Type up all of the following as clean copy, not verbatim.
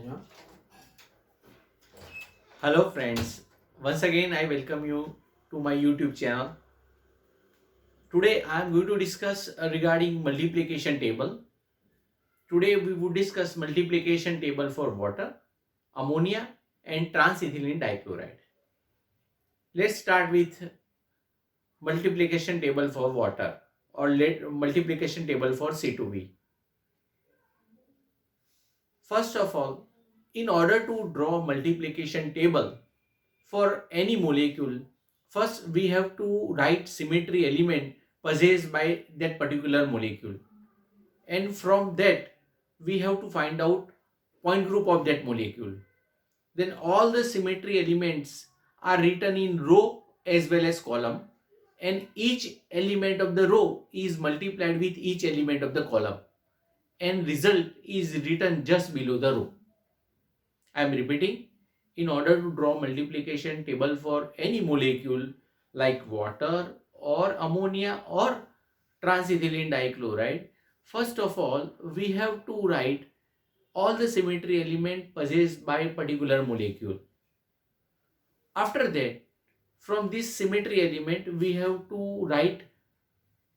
Yeah. Hello friends, once again I welcome you to my YouTube channel. Today I am going to discuss regarding multiplication table. Today we would discuss multiplication table for water, ammonia and transethylene dichloride. Let's start with multiplication table for water or let multiplication table for C2V. First of all, in order to draw multiplication table for any molecule, first we have to write symmetry element possessed by that particular molecule. And from that, we have to find out point group of that molecule. Then all the symmetry elements are written in row as well as column, and each element of the row is multiplied with each element of the column, and result is written just below the row. I am repeating, in order to draw multiplication table for any molecule like water or ammonia or transethylene dichloride, first of all, we have to write all the symmetry element possessed by a particular molecule. After that, from this symmetry element, we have to write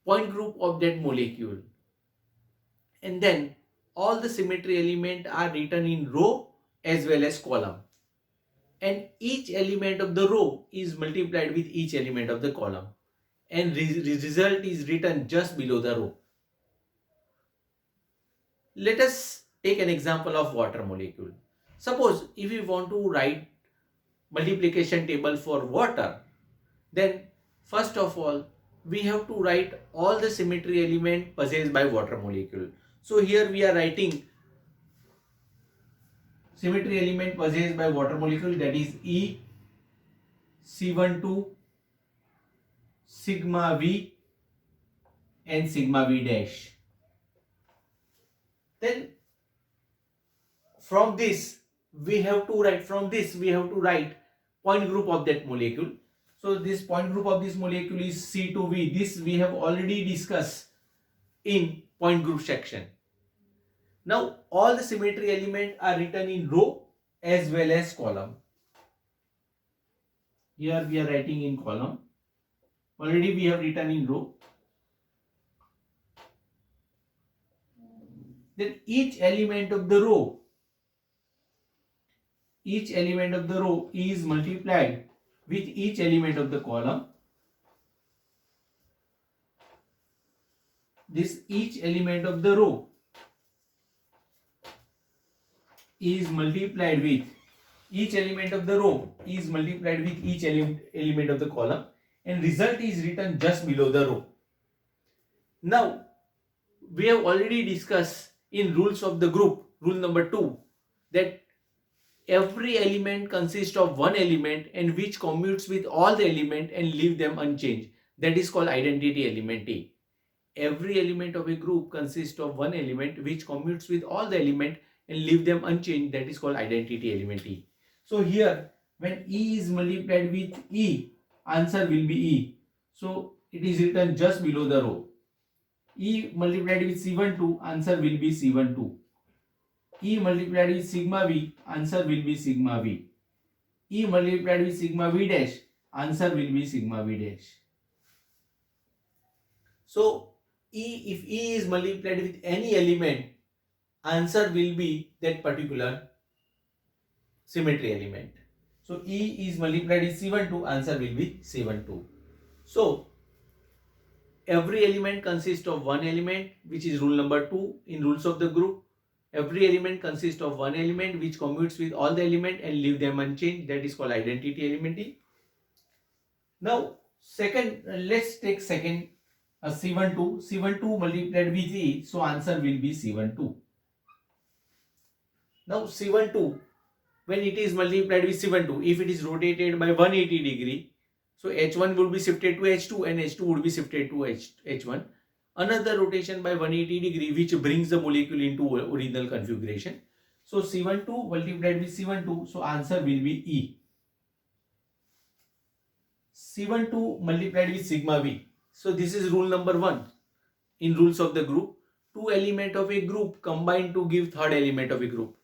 point group of that molecule. And then all the symmetry element are written in row as well as column, and each element of the row is multiplied with each element of the column, and result is written just below the row. Let us take an example of water molecule. Suppose if we want to write multiplication table for water, then first of all we have to write all the symmetry element possessed by water molecule. So here we are writing symmetry element possessed by water molecule, that is E, C12, sigma V and sigma V dash. Then from this we have to write point group of that molecule. So this point group of this molecule is C2V. This we have already discussed in point group section. Now all the symmetry elements are written in row as well as column. Here we are writing in column. Already we have written in row. Then each element of the row is multiplied with each element of the column. This each element of the row is multiplied with each element of the row is multiplied with each element of the column, and result is written just below the row. Now we have already discussed in rules of the group, rule number 2, that every element consists of one element and which commutes with all the element and leave them unchanged. That is called identity element A. Every element of a group consists of one element which commutes with all the element and leave them unchanged. That is called identity element E. So here when E is multiplied with E, answer will be E. So it is written just below the row. E multiplied with C12, answer will be C12. E multiplied with sigma V, answer will be sigma V. E multiplied with sigma V dash, answer will be sigma V dash. So if E is multiplied with any element, answer will be that particular symmetry element. So E is multiplied with C12, answer will be C12. So every element consists of one element, which is rule number 2 in rules of the group. Every element consists of one element which commutes with all the element and leave them unchanged. That is called identity element E. Now second, let's take second C12. C12 multiplied with E, so answer will be C12. Now C12, when it is multiplied with C12, if it is rotated by 180 degree, so H1 would be shifted to H2 and H2 would be shifted to H1. Another rotation by 180 degree which brings the molecule into original configuration. So C12 multiplied with C12, so answer will be E. C12 multiplied with sigma V. So this is rule number 1 in rules of the group. Two element of a group combine to give third element of a group.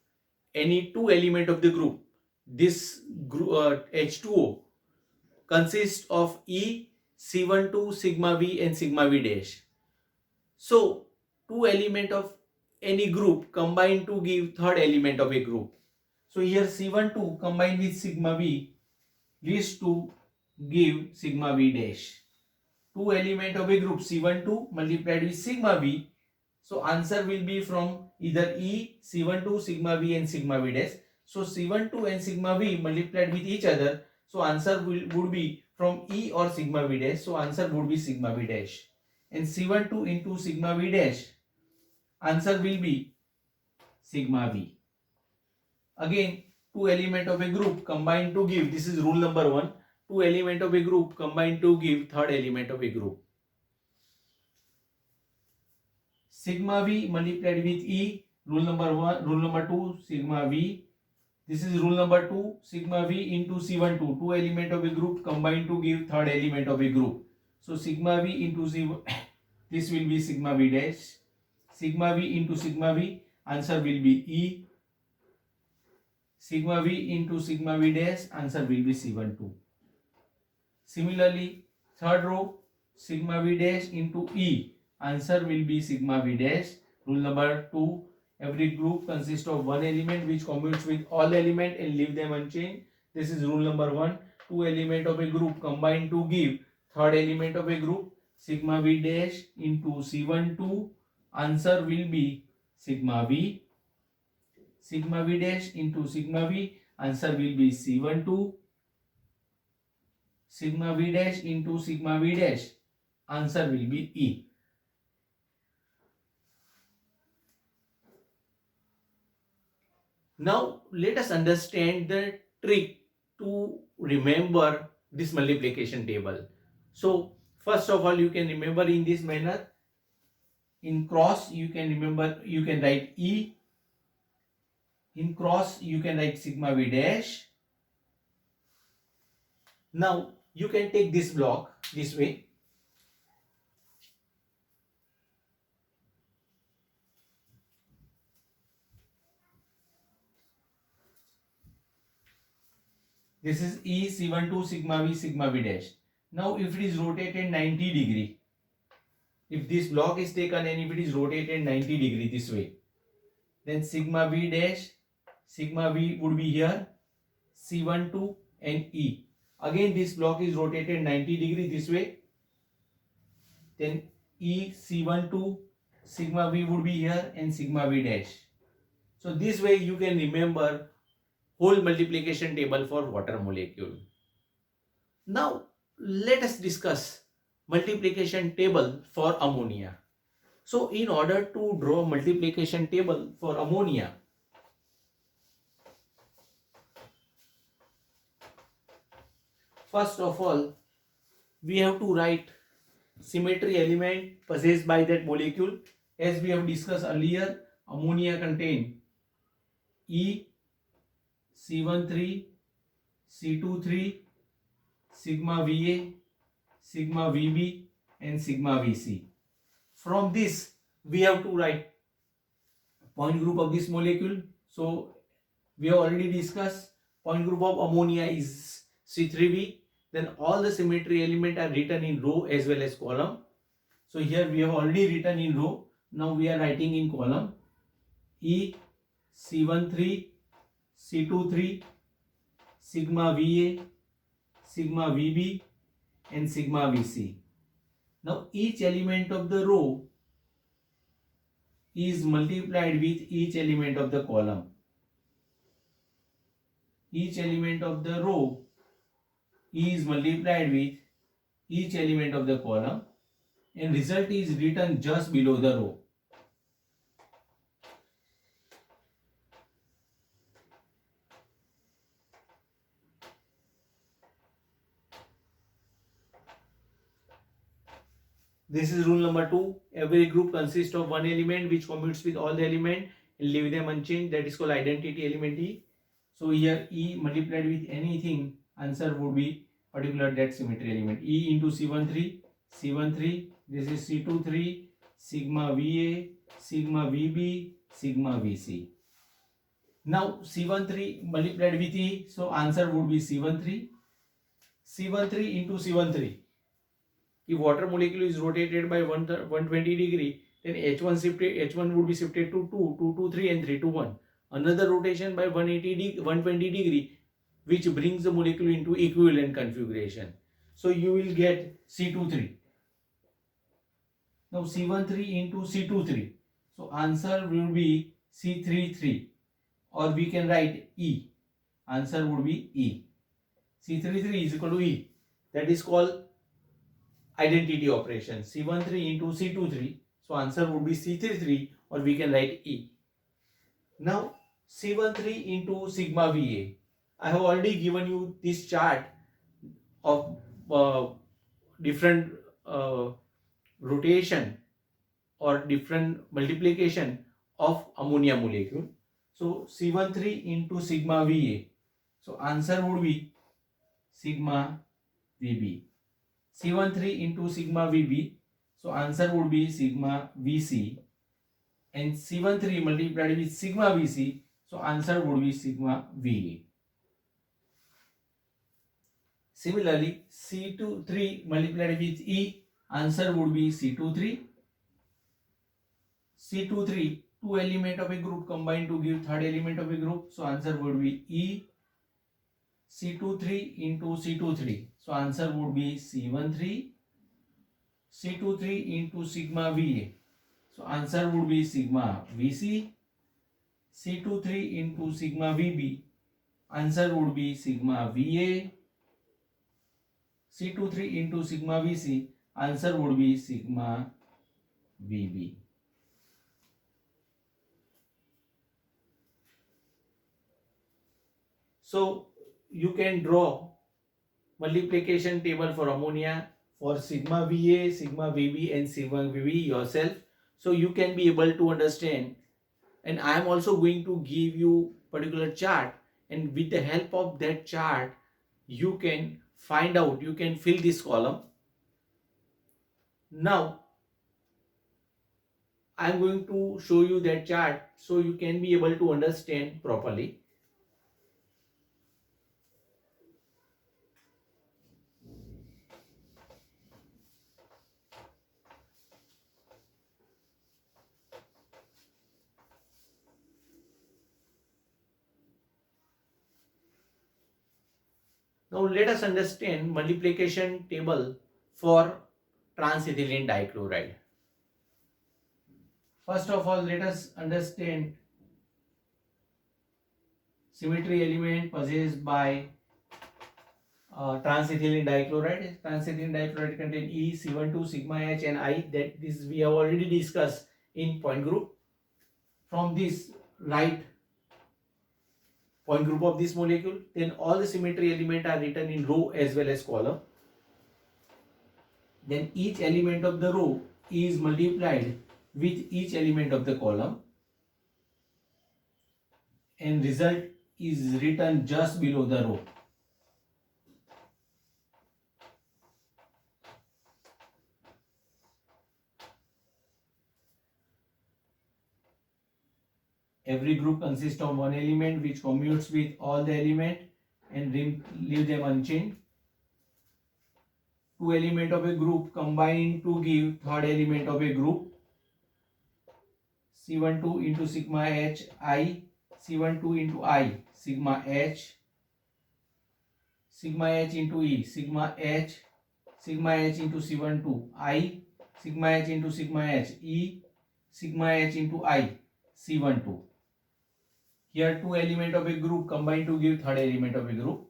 any two element of the group, this group H2O consists of E, C12, sigma V and sigma V dash. So two element of any group combine to give third element of a group. So here C12 combined with sigma V leads to give sigma V dash. Two element of a group C12 multiplied with sigma V. So answer will be from either E, C12, sigma V and sigma V dash. So C12 and sigma V multiplied with each other. So answer would be from E or sigma V dash. So answer would be sigma V dash. And C12 into sigma V dash, answer will be sigma V. Again, two element of a group combine to give, this is rule number 1, two element of a group combine to give third element of a group. Sigma V multiplied with E, rule number 1, rule number 2, sigma V. This is rule number 2, sigma V into C12, two element of a group combine to give third element of a group. So sigma V into C, this will be sigma V dash. Sigma V into sigma V, answer will be E. Sigma V into sigma V dash, answer will be C12. Similarly, third row, sigma V dash into E, answer will be sigma V dash. Rule number 2, every group consists of one element which commutes with all element and leave them unchanged. This is rule number 1. Two element of a group combine to give third element of a group. Sigma V dash into C12, answer will be sigma V. Sigma V dash into sigma V, answer will be C12. Sigma V dash into sigma V dash, answer will be E. Now let us understand the trick to remember this multiplication table. So first of all, you can remember in this manner. In cross you can remember, you can write E. In cross you can write sigma V dash. Now you can take this block this way. This is E, C12, sigma V dash. Now if it is rotated 90 degree, if this block is taken and if it is rotated 90 degree this way, then sigma V dash, sigma V would be here, C12 and E. Again this block is rotated 90 degree this way, then E, C12, sigma V would be here and sigma V dash. So this way you can remember whole multiplication table for water molecule. Now let us discuss multiplication table for ammonia. So in order to draw multiplication table for ammonia, first of all we have to write symmetry element possessed by that molecule. As we have discussed earlier, ammonia contain E, C13, C23, sigma Va, sigma Vb and sigma Vc. From this we have to write point group of this molecule. So we have already discussed point group of ammonia is C3b. Then all the symmetry element are written in row as well as column. So here we have already written in row. Now we are writing in column. E, C13, C23, sigma Va, sigma Vb and sigma Vc. Now each element of the row is multiplied with each element of the column. Each element of the row is multiplied with each element of the column and result is written just below the row. This is rule number 2. Every group consists of one element which commutes with all the element and leave them unchanged. That is called identity element E. So here E multiplied with anything, answer would be particular that symmetry element. E into C13, C13, this is C23, sigma Va, sigma Vb, sigma Vc. Now C13 multiplied with E, so answer would be C13. C13 into C13. If water molecule is rotated by 120 degree, then H1 would be shifted to 2, 2 to 3 and 3 to 1. Another rotation by 120 degree, which brings the molecule into equivalent configuration. So you will get C23. Now C13 into C23. So answer will be C33, or we can write E. Answer would be E. C33 is equal to E. That is called identity operation. C13 into C23. So answer would be C33, or we can write E. Now C13 into sigma VA. I have already given you this chart of different rotation or different multiplication of ammonia molecule. So C13 into sigma VA. So answer would be sigma VB. C13 into sigma VB. So answer would be sigma VC. And C13 multiplied with sigma VC. So answer would be sigma VA. Similarly, C23 multiplied with E. Answer would be C23. C23, two element of a group combined to give third element of a group. So answer would be E. C23 into C23. So answer would be C13. C23 into sigma VA. So answer would be sigma VC. C23 into sigma VB. Answer would be sigma VA. C23 into sigma VC. Answer would be sigma VB. So you can draw multiplication table for ammonia for sigma VA, sigma VB and sigma VB yourself. So you can be able to understand, and I am also going to give you particular chart, and with the help of that chart you can find out, you can fill this column. Now I am going to show you that chart so you can be able to understand properly. Now let us understand multiplication table for transethylene dichloride. First of all, let us understand symmetry element possessed by transethylene dichloride. Transethylene dichloride contain E, C12, sigma H and I. That this we have already discussed in point group. From this, write point group of this molecule. Then all the symmetry element are written in row as well as column. Then each element of the row is multiplied with each element of the column, and result is written just below the row. Every group consists of one element which commutes with all the element and leave them unchanged. Two element of a group combine to give third element of a group. C12 into sigma H I, C12 into I, sigma H, sigma H into E, sigma H, sigma H into C12 I, sigma H into sigma H E, sigma H into I, C12. Here two element of a group combine to give third element of a group.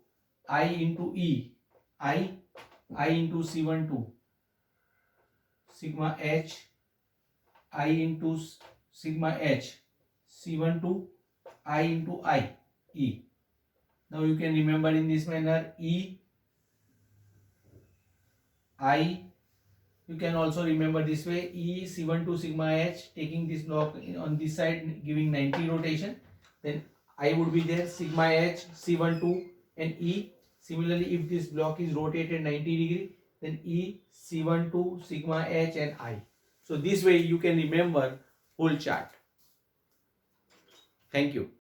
I into E, I into C12, sigma H, I into sigma H, C12, I into I, E. Now you can remember in this manner E, I. You can also remember this way E, C12, sigma H, taking this block on this side, giving 90 rotation. Then I would be there, sigma H, C12 and E. Similarly, if this block is rotated 90 degree, then E, C12, sigma H and I. So this way you can remember whole chart. Thank you.